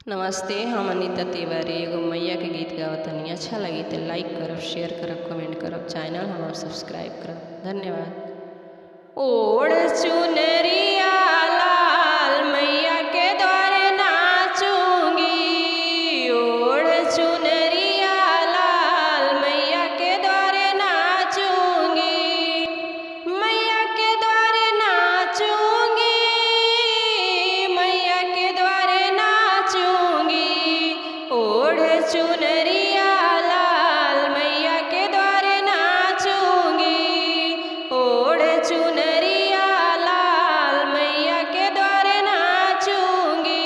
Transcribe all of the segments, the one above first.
नमस्ते, हम अनीता तिवारी एगो मैया के गीत गावतनी। अच्छा लगी तो लाइक करब, शेयर करब, कमेंट करब, चैनल हमार सब्सक्राइब करब। धन्यवाद। ओढ़ चुनरिया लाल मैया के द्वारे नाचूंगी, ओढ़ चुनरिया लाल मैया के द्वारे नाचूंगी, मैया के द्वारे नाचूंगी, मैया के द्वारे नाचूंगी। ओढ़ चुनरिया लाल मैया के द्वारे नाचूंगी, ओढ़ चुनरिया लाल मैया के द्वारे नाचूंगी।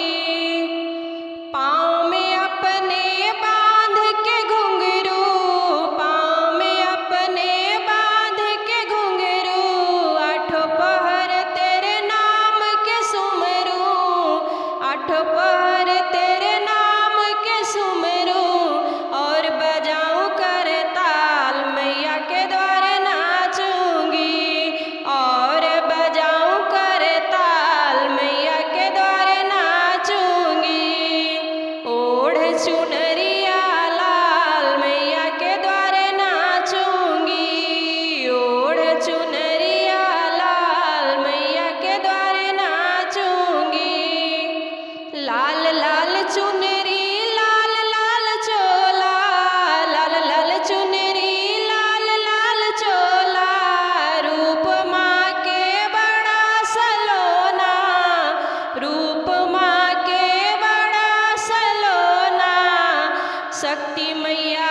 पाँव में अपने बांध के घुंघरू, पाँव में अपने बांध के घुंघरू, आठों पहर तेरे नाम के सुमरू, आठों पहर तेरे नाम के सुमरू। और बजाऊं कर ताल मैया के द्वारे नाचूंगी, और बजाऊं कर ताल मैया के द्वारे नाचूंगी। ओढ़ चुनरिया लाल मैया के द्वारे नाचूंगी, ओढ़ चुनरिया लाल मैया के द्वारे नाचूंगी। लाल लाल चुनरी लाल लाल चोला, लाल लाल चुनरी लाल लाल चोला, रूप माँ के बड़ा सलोना, रूप माँ के बड़ा सलोना। शक्ति मैया